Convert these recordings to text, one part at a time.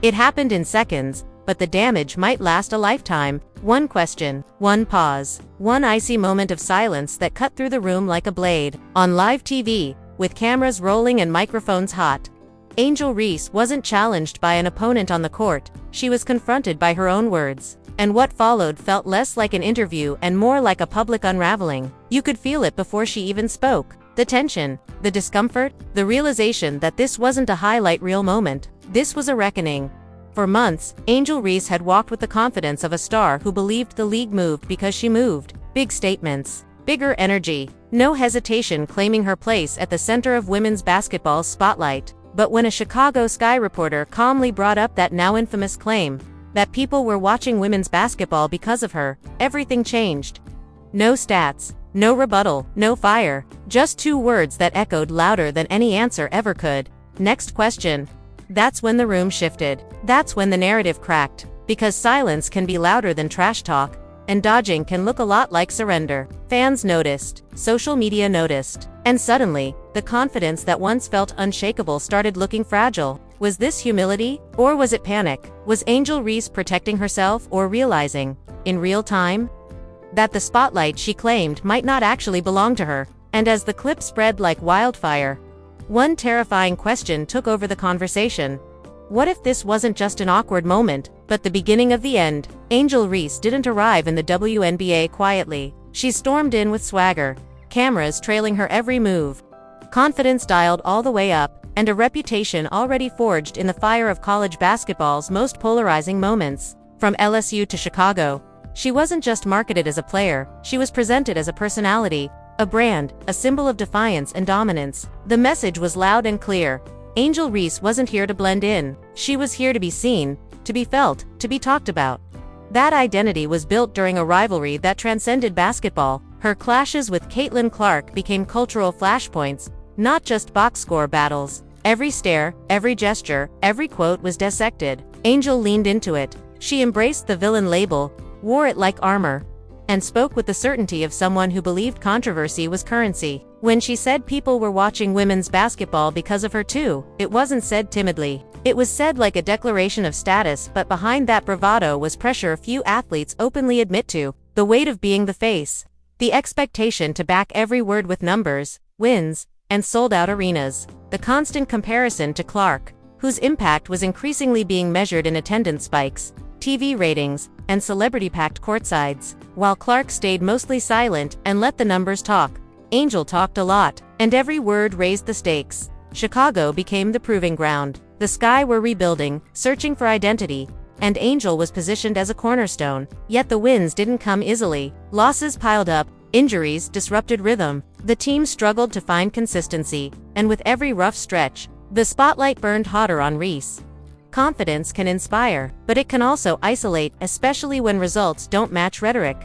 It happened in seconds, but the damage might last a lifetime. One question, one pause, one icy moment of silence that cut through the room like a blade. On live TV, with cameras rolling and microphones hot, Angel Reese wasn't challenged by an opponent on the court, she was confronted by her own words. And what followed felt less like an interview and more like a public unraveling. You could feel it before she even spoke. The tension, the discomfort, the realization that this wasn't a highlight reel moment. This was a reckoning. For months, Angel Reese had walked with the confidence of a star who believed the league moved because she moved. Big statements, bigger energy, no hesitation claiming her place at the center of women's basketball's spotlight. But when a Chicago Sky reporter calmly brought up that now infamous claim, that people were watching women's basketball because of her, everything changed. No stats, no rebuttal, no fire, just two words that echoed louder than any answer ever could. Next question. That's when the room shifted. That's when the narrative cracked. Because silence can be louder than trash talk, and dodging can look a lot like surrender. Fans noticed, social media noticed, and suddenly, the confidence that once felt unshakable started looking fragile. Was this humility, or was it panic? Was Angel Reese protecting herself or realizing, in real time, that the spotlight she claimed might not actually belong to her? And as the clip spread like wildfire, one terrifying question took over the conversation. What if this wasn't just an awkward moment, but the beginning of the end? Angel Reese didn't arrive in the WNBA quietly. She stormed in with swagger, cameras trailing her every move, confidence dialed all the way up, and a reputation already forged in the fire of college basketball's most polarizing moments. From LSU to Chicago, she wasn't just marketed as a player, she was presented as a personality, a brand, a symbol of defiance and dominance. The message was loud and clear. Angel Reese wasn't here to blend in, she was here to be seen, to be felt, to be talked about. That identity was built during a rivalry that transcended basketball. Her clashes with Caitlin Clark became cultural flashpoints, not just box score battles. Every stare, every gesture, every quote was dissected. Angel leaned into it. She embraced the villain label, wore it like armor, and spoke with the certainty of someone who believed controversy was currency. When she said people were watching women's basketball because of her too, it wasn't said timidly. It was said like a declaration of status, but behind that bravado was pressure few athletes openly admit to. The weight of being the face. The expectation to back every word with numbers, wins, and sold-out arenas. The constant comparison to Clark, whose impact was increasingly being measured in attendance spikes, TV ratings, and celebrity-packed courtsides. While Clark stayed mostly silent and let the numbers talk, Angel talked a lot, and every word raised the stakes. Chicago became the proving ground. The Sky were rebuilding, searching for identity, and Angel was positioned as a cornerstone. Yet the wins didn't come easily. Losses piled up, injuries disrupted rhythm. The team struggled to find consistency, and with every rough stretch, the spotlight burned hotter on Reese. Confidence can inspire, but it can also isolate, especially when results don't match rhetoric.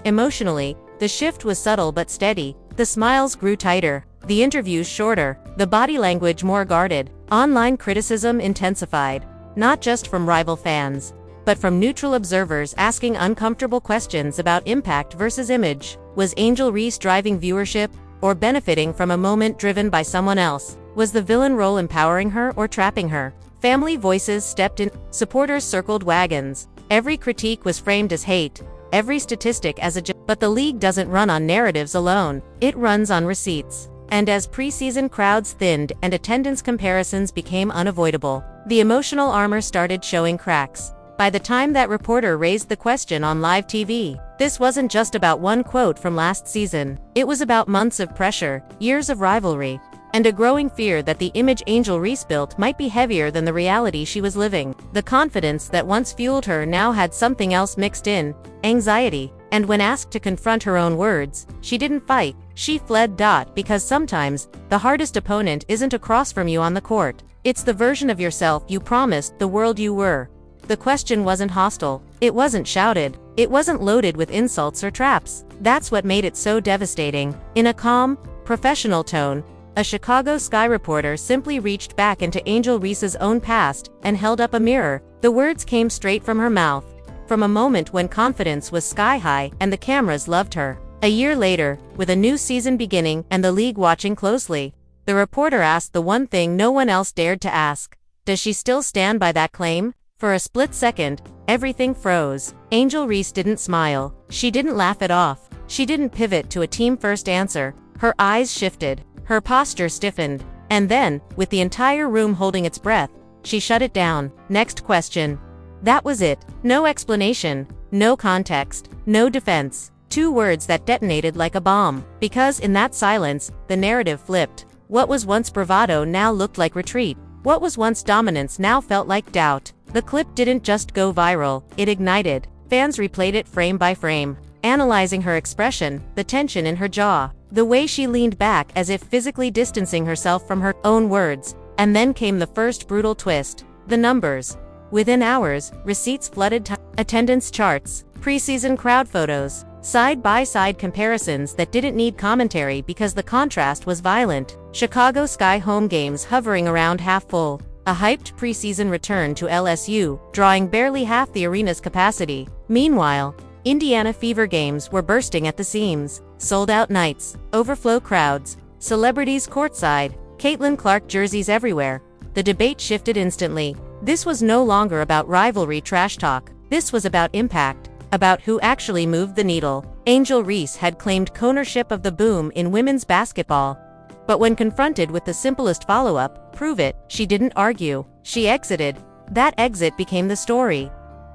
Emotionally, the shift was subtle but steady. The smiles grew tighter, the interviews shorter, the body language more guarded. Online criticism intensified, not just from rival fans, but from neutral observers asking uncomfortable questions about impact versus image. Was Angel Reese driving viewership, or benefiting from a moment driven by someone else? Was the villain role empowering her or trapping her? Family voices stepped in, supporters circled wagons. Every critique was framed as hate, every statistic as a but the league doesn't run on narratives alone, it runs on receipts. And as preseason crowds thinned and attendance comparisons became unavoidable, the emotional armor started showing cracks. By the time that reporter raised the question on live TV, this wasn't just about one quote from last season. It was about months of pressure, years of rivalry, and a growing fear that the image Angel Reese built might be heavier than the reality she was living. The confidence that once fueled her now had something else mixed in, anxiety. And when asked to confront her own words, she didn't fight, she fled. Because sometimes, the hardest opponent isn't across from you on the court. It's the version of yourself you promised the world you were. The question wasn't hostile, it wasn't shouted, it wasn't loaded with insults or traps. That's what made it so devastating. In a calm, professional tone, a Chicago Sky reporter simply reached back into Angel Reese's own past and held up a mirror. The words came straight from her mouth, from a moment when confidence was sky high and the cameras loved her. A year later, with a new season beginning and the league watching closely, the reporter asked the one thing no one else dared to ask. Does she still stand by that claim? For a split second, everything froze. Angel Reese didn't smile. She didn't laugh it off. She didn't pivot to a team-first answer. Her eyes shifted. Her posture stiffened. And then, with the entire room holding its breath, she shut it down. Next question. That was it. No explanation. No context. No defense. 2 words that detonated like a bomb. Because in that silence, the narrative flipped. What was once bravado now looked like retreat. What was once dominance now felt like doubt. The clip didn't just go viral, it ignited. Fans replayed it frame by frame, analyzing her expression, the tension in her jaw, the way she leaned back as if physically distancing herself from her own words. And then came the first brutal twist. The numbers. Within hours, receipts flooded attendance charts, preseason crowd photos, side-by-side comparisons that didn't need commentary because the contrast was violent. Chicago Sky home games hovering around half full. A hyped preseason return to LSU, drawing barely half the arena's capacity. Meanwhile, Indiana Fever games were bursting at the seams. Sold-out nights, overflow crowds, celebrities courtside, Caitlin Clark jerseys everywhere. The debate shifted instantly. This was no longer about rivalry trash talk. This was about impact, about who actually moved the needle. Angel Reese had claimed co-ownership of the boom in women's basketball. But when confronted with the simplest follow-up, prove it, she didn't argue. She exited. That exit became the story.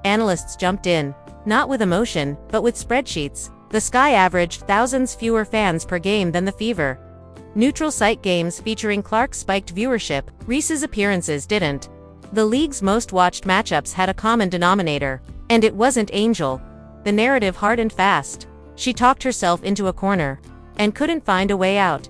Analysts jumped in, not with emotion, but with spreadsheets. The Sky averaged thousands fewer fans per game than the Fever. Neutral site games featuring Clark spiked viewership. Reese's appearances didn't. The league's most watched matchups had a common denominator. And it wasn't Angel. The narrative hardened fast. She talked herself into a corner and couldn't find a way out.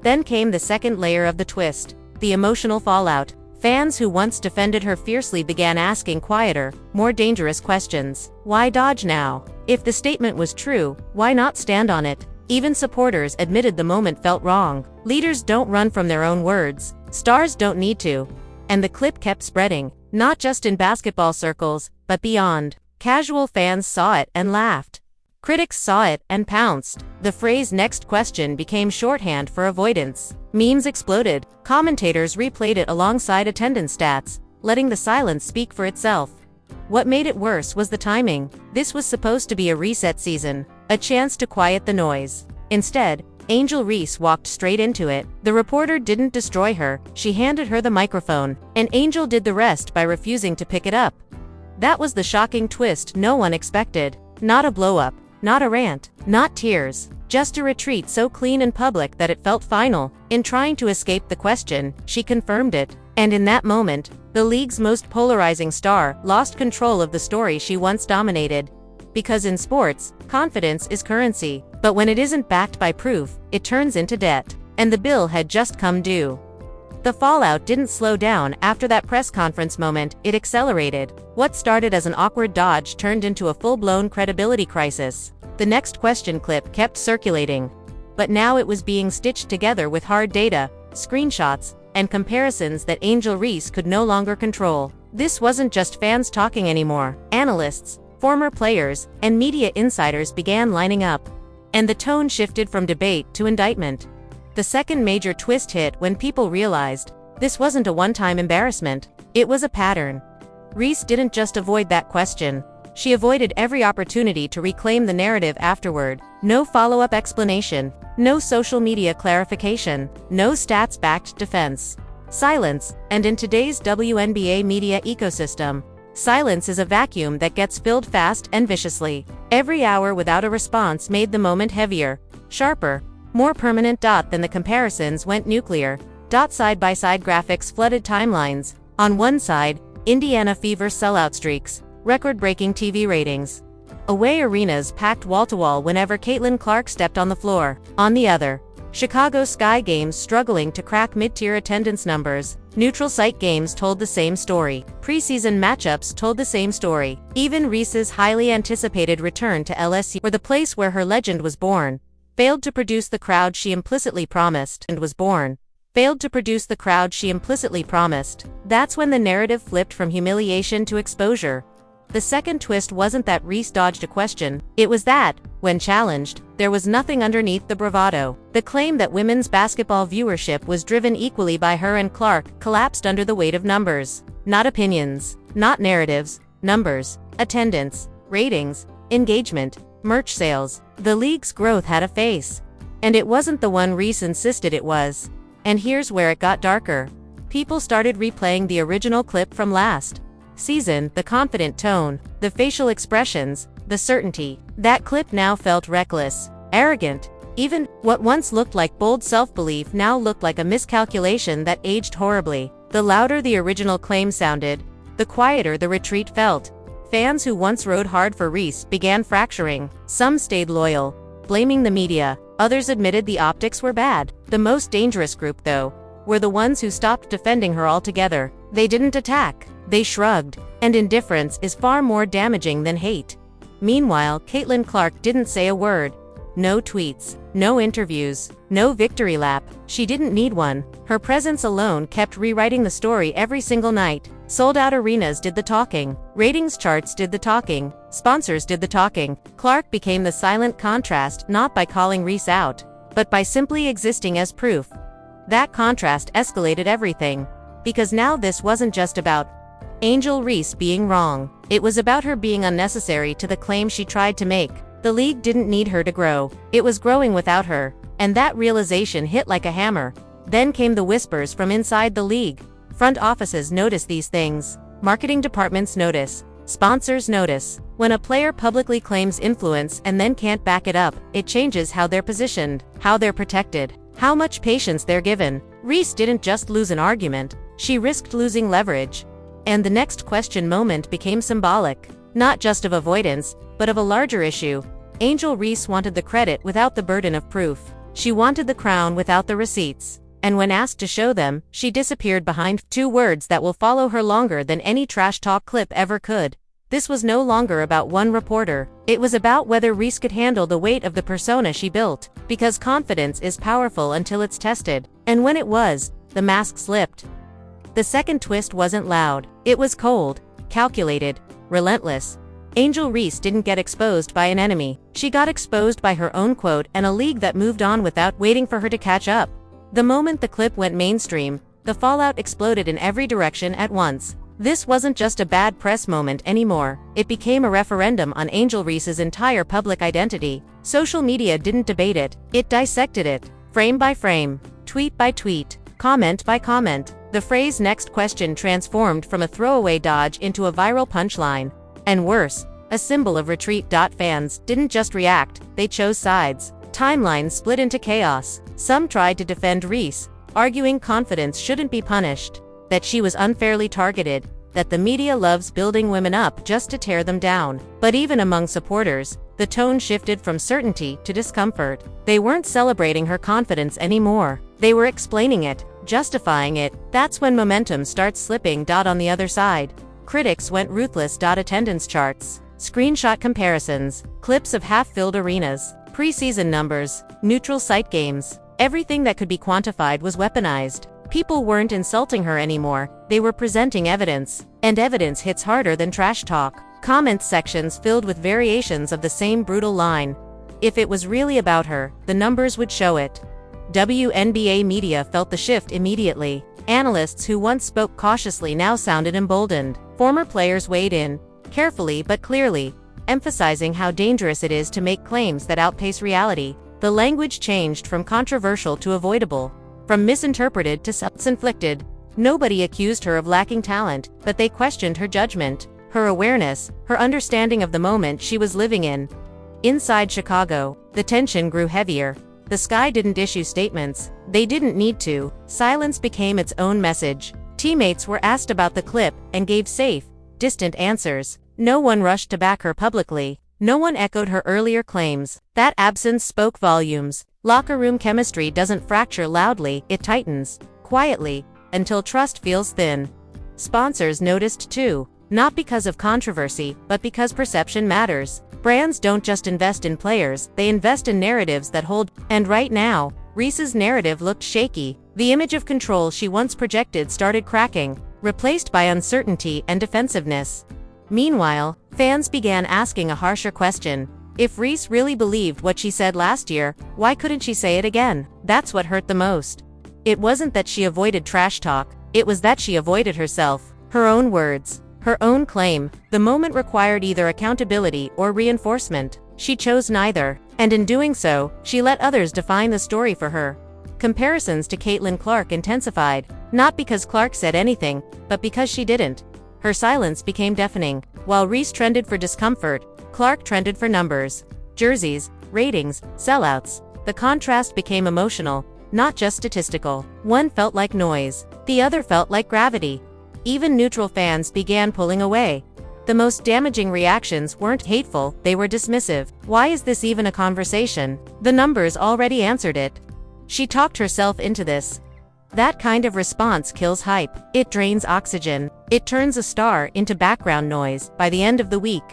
Then came the second layer of the twist, the emotional fallout. Fans who once defended her fiercely began asking quieter, more dangerous questions. Why dodge now? If the statement was true, why not stand on it? Even supporters admitted the moment felt wrong. Leaders don't run from their own words. Stars don't need to. And the clip kept spreading, not just in basketball circles, but beyond. Casual fans saw it and laughed. Critics saw it and pounced. The phrase "next question" became shorthand for avoidance. Memes exploded. Commentators replayed it alongside attendance stats, letting the silence speak for itself. What made it worse was the timing. This was supposed to be a reset season, a chance to quiet the noise. Instead, Angel Reese walked straight into it. The reporter didn't destroy her, she handed her the microphone, and Angel did the rest by refusing to pick it up. That was the shocking twist no one expected. Not a blow-up. Not a rant, not tears, just a retreat so clean and public that it felt final. In trying to escape the question, she confirmed it. And in that moment, the league's most polarizing star lost control of the story she once dominated. Because in sports, confidence is currency. But when it isn't backed by proof, it turns into debt. And the bill had just come due. The fallout didn't slow down after that press conference moment, it accelerated. What started as an awkward dodge turned into a full-blown credibility crisis. The next question clip kept circulating. But now it was being stitched together with hard data, screenshots, and comparisons that Angel Reese could no longer control. This wasn't just fans talking anymore. Analysts, former players, and media insiders began lining up. And the tone shifted from debate to indictment. The second major twist hit when people realized this wasn't a one-time embarrassment, it was a pattern. Reese didn't just avoid that question, she avoided every opportunity to reclaim the narrative afterward. No follow-up explanation, no social media clarification, no stats-backed defense. Silence, and in today's WNBA media ecosystem, silence is a vacuum that gets filled fast and viciously. Every hour without a response made the moment heavier, sharper, more permanent. Then the comparisons went nuclear. Side-by-side graphics flooded timelines. On one side, Indiana Fever sellout streaks, record-breaking TV ratings. Away arenas packed wall-to-wall whenever Caitlin Clark stepped on the floor. On the other, Chicago Sky games struggling to crack mid-tier attendance numbers. Neutral site games told the same story. Preseason matchups told the same story. Even Reese's highly anticipated return to LSU, or the place where her legend was born, failed to produce the crowd she implicitly promised. That's when the narrative flipped from humiliation to exposure. The second twist wasn't that Reese dodged a question, it was that, when challenged, there was nothing underneath the bravado. The claim that women's basketball viewership was driven equally by her and Clark collapsed under the weight of numbers, not opinions. not narratives, numbers, attendance, ratings, engagement, merch sales. The league's growth had a face. And it wasn't the one Reese insisted it was. And here's where it got darker. People started replaying the original clip from last season, the confident tone, the facial expressions, the certainty. That clip now felt reckless, arrogant. Even what once looked like bold self-belief now looked like a miscalculation that aged horribly. The louder the original claim sounded, the quieter the retreat felt. Fans who once rode hard for Reese began fracturing. Some stayed loyal, blaming the media. Others admitted the optics were bad. The most dangerous group, though, were the ones who stopped defending her altogether. They didn't attack. They shrugged. And indifference is far more damaging than hate. Meanwhile, Caitlin Clark didn't say a word. No tweets, no interviews, no victory lap. She didn't need one. Her presence alone kept rewriting the story every single night. Sold-out arenas did the talking. Ratings charts did the talking. Sponsors did the talking. Clark became the silent contrast, not by calling Reese out, but by simply existing as proof. That contrast escalated everything. Because now this wasn't just about Angel Reese being wrong. It was about her being unnecessary to the claim she tried to make. The league didn't need her to grow. It was growing without her. And that realization hit like a hammer. Then came the whispers from inside the league. Front offices notice these things. Marketing departments notice. Sponsors notice. When a player publicly claims influence and then can't back it up, it changes how they're positioned, how they're protected, how much patience they're given. Reese didn't just lose an argument. She risked losing leverage. And the next question moment became symbolic. Not just of avoidance, but of a larger issue. Angel Reese wanted the credit without the burden of proof. She wanted the crown without the receipts. And when asked to show them, she disappeared behind two words that will follow her longer than any trash talk clip ever could. This was no longer about one reporter. It was about whether Reese could handle the weight of the persona she built. Because confidence is powerful until it's tested. And when it was, the mask slipped. The second twist wasn't loud. It was cold, calculated, relentless. Angel Reese didn't get exposed by an enemy. She got exposed by her own quote and a league that moved on without waiting for her to catch up. The moment the clip went mainstream, the fallout exploded in every direction at once. This wasn't just a bad press moment anymore. It became a referendum on Angel Reese's entire public identity. Social media didn't debate it. It dissected it. Frame by frame, tweet by tweet, comment by comment. The phrase "next question" transformed from a throwaway dodge into a viral punchline. And worse, a symbol of retreat. Fans didn't just react, they chose sides. Timelines split into chaos. Some tried to defend Reese, arguing confidence shouldn't be punished, that she was unfairly targeted, that the media loves building women up just to tear them down. But even among supporters, the tone shifted from certainty to discomfort. They weren't celebrating her confidence anymore. They were explaining it, justifying it. That's when momentum starts slipping. On the other side, critics went ruthless. Attendance charts, screenshot comparisons, clips of half-filled arenas, preseason numbers, neutral site games. Everything that could be quantified was weaponized. People weren't insulting her anymore, they were presenting evidence. And evidence hits harder than trash talk. Comment sections filled with variations of the same brutal line. If it was really about her, the numbers would show it. WNBA media felt the shift immediately. Analysts who once spoke cautiously now sounded emboldened. Former players weighed in, carefully but clearly, emphasizing how dangerous it is to make claims that outpace reality. The language changed from controversial to avoidable, from misinterpreted to self-inflicted. Nobody accused her of lacking talent, but they questioned her judgment, her awareness, her understanding of the moment she was living in. Inside Chicago, the tension grew heavier. The Sky didn't issue statements. They didn't need to. Silence became its own message. Teammates were asked about the clip and gave safe, distant answers. No one rushed to back her publicly. No one echoed her earlier claims. That absence spoke volumes. Locker room chemistry doesn't fracture loudly, it tightens, quietly, until trust feels thin. Sponsors noticed too, not because of controversy, but because perception matters. Brands don't just invest in players, they invest in narratives that hold. And right now, Reese's narrative looked shaky. The image of control she once projected started cracking, replaced by uncertainty and defensiveness. Meanwhile, fans began asking a harsher question. If Reese really believed what she said last year, why couldn't she say it again? That's what hurt the most. It wasn't that she avoided trash talk, it was that she avoided herself, her own words. her own claim. The moment required either accountability or reinforcement. She chose neither, and in doing so, she let others define the story for her. Comparisons to Caitlin Clark intensified, not because Clark said anything, but because she didn't. Her silence became deafening. While Reese trended for discomfort, Clark trended for numbers, jerseys, ratings, sellouts. The contrast became emotional, not just statistical. One felt like noise, the other felt like gravity. Even neutral fans began pulling away. The most damaging reactions weren't hateful, they were dismissive. Why is this even a conversation? The numbers already answered it. She talked herself into this. That kind of response kills hype. It drains oxygen. It turns a star into background noise by the end of the week.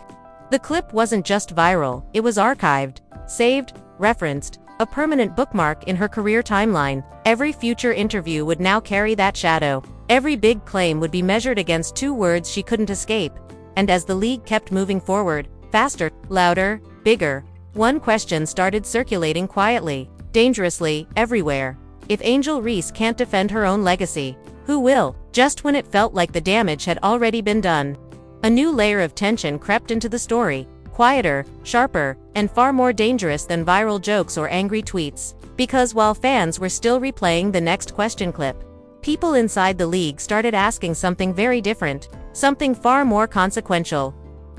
The clip wasn't just viral, it was archived, saved, referenced, a permanent bookmark in her career timeline. Every future interview would now carry that shadow. Every big claim would be measured against two words she couldn't escape. And as the league kept moving forward, faster, louder, bigger, one question started circulating quietly, dangerously, everywhere. If Angel Reese can't defend her own legacy, who will? Just when it felt like the damage had already been done, a new layer of tension crept into the story, quieter, sharper, and far more dangerous than viral jokes or angry tweets. Because while fans were still replaying the next question clip, people inside the league started asking something very different, something far more consequential.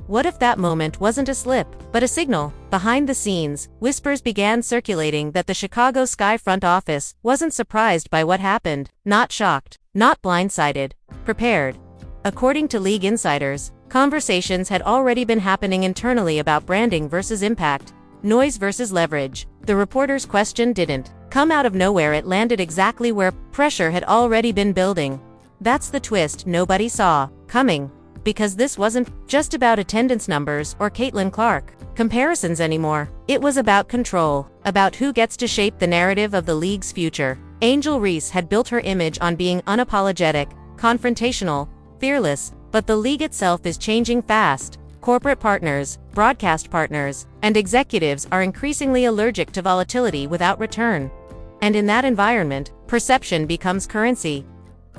What if that moment wasn't a slip, but a signal? Behind the scenes, whispers began circulating that the Chicago Sky front office wasn't surprised by what happened, not shocked, not blindsided, prepared. According to league insiders, conversations had already been happening internally about branding versus impact, noise versus leverage. The reporter's question didn't come out of nowhere, it landed exactly where pressure had already been building. That's the twist nobody saw coming. Because this wasn't just about attendance numbers or Caitlin Clark comparisons anymore. It was about control, about who gets to shape the narrative of the league's future. Angel Reese had built her image on being unapologetic, confrontational, fearless, but the league itself is changing fast. Corporate partners, broadcast partners, and executives are increasingly allergic to volatility without return. And in that environment, perception becomes currency.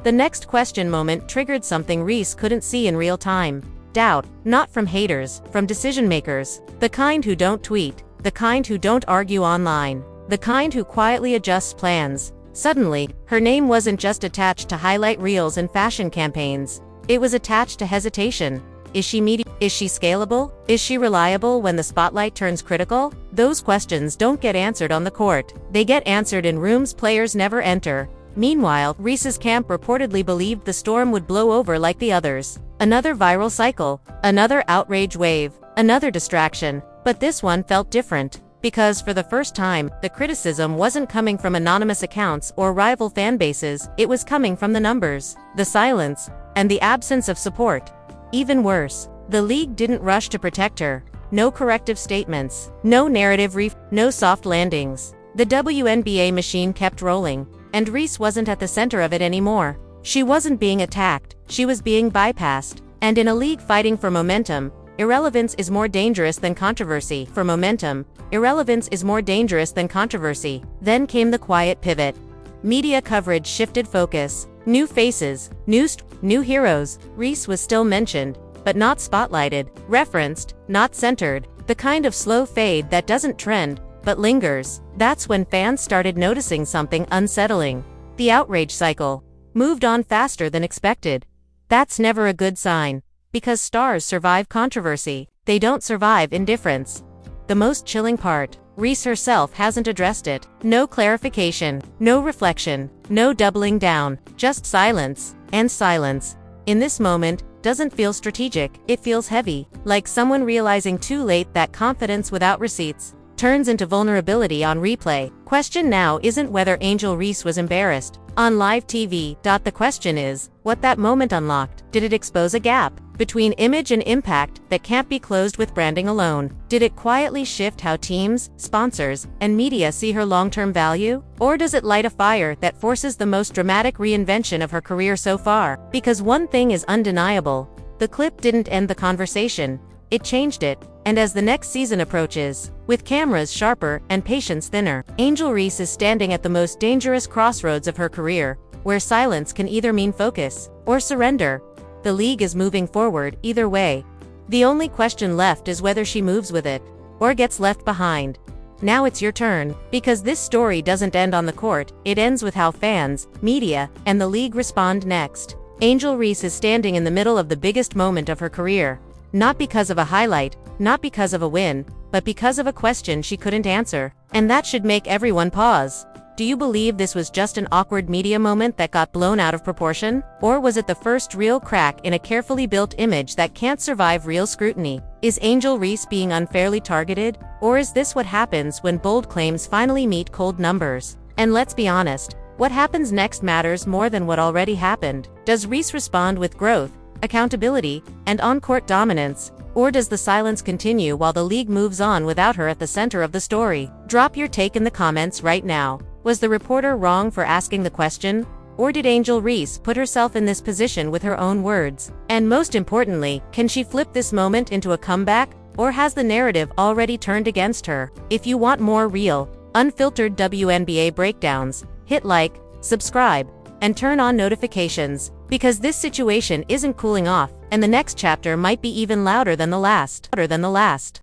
The next question moment triggered something Reese couldn't see in real time. Doubt, not from haters, from decision makers. The kind who don't tweet, the kind who don't argue online, the kind who quietly adjusts plans. Suddenly, her name wasn't just attached to highlight reels and fashion campaigns. It was attached to hesitation. Is she Is she scalable? Is she reliable when the spotlight turns critical? Those questions don't get answered on the court. They get answered in rooms players never enter. Meanwhile, Reese's camp reportedly believed the storm would blow over like the others. Another viral cycle, another outrage wave, another distraction. But this one felt different. Because for the first time, the criticism wasn't coming from anonymous accounts or rival fan bases, it was coming from the numbers, the silence, and the absence of support. Even worse, the league didn't rush to protect her. No corrective statements, no narrative no soft landings. The WNBA machine kept rolling, and Reese wasn't at the center of it anymore. She wasn't being attacked, she was being bypassed. And in a league fighting for momentum, irrelevance is more dangerous than controversy. For momentum, irrelevance is more dangerous than controversy. Then came the quiet pivot. Media coverage shifted focus. New faces, new heroes. Reese was still mentioned, but not spotlighted, referenced, not centered. The kind of slow fade that doesn't trend, but lingers. That's when fans started noticing something unsettling. The outrage cycle moved on faster than expected. That's never a good sign. Because stars survive controversy, they don't survive indifference. The most chilling part, Reese herself hasn't addressed it. No clarification, no reflection, no doubling down, just silence. And silence, in this moment, doesn't feel strategic, it feels heavy. Like someone realizing too late that confidence without receipts turns into vulnerability on replay. Question now isn't whether Angel Reese was embarrassed on live TV. The question is, what that moment unlocked. Did it expose a gap between image and impact that can't be closed with branding alone? Did it quietly shift how teams, sponsors, and media see her long-term value? Or does it light a fire that forces the most dramatic reinvention of her career so far? Because one thing is undeniable, the clip didn't end the conversation, it changed it. And as the next season approaches, with cameras sharper and patience thinner, Angel Reese is standing at the most dangerous crossroads of her career, where silence can either mean focus or surrender. the league is moving forward either way. The only question left is whether she moves with it, or gets left behind. Now it's your turn, because this story doesn't end on the court, it ends with how fans, media, and the league respond next. Angel Reese is standing in the middle of the biggest moment of her career. Not because of a highlight, not because of a win, but because of a question she couldn't answer. And that should make everyone pause. Do you believe this was just an awkward media moment that got blown out of proportion? Or was it the first real crack in a carefully built image that can't survive real scrutiny? Is Angel Reese being unfairly targeted? Or is this what happens when bold claims finally meet cold numbers? And let's be honest, what happens next matters more than what already happened. Does Reese respond with growth, accountability, and on-court dominance? Or does the silence continue while the league moves on without her at the center of the story? Drop your take in the comments right now. Was the reporter wrong for asking the question? Or did Angel Reese put herself in this position with her own words? And most importantly, can she flip this moment into a comeback? Or has the narrative already turned against her? If you want more real, unfiltered WNBA breakdowns, hit like, subscribe, and turn on notifications, because this situation isn't cooling off, and the next chapter might be even louder than the last.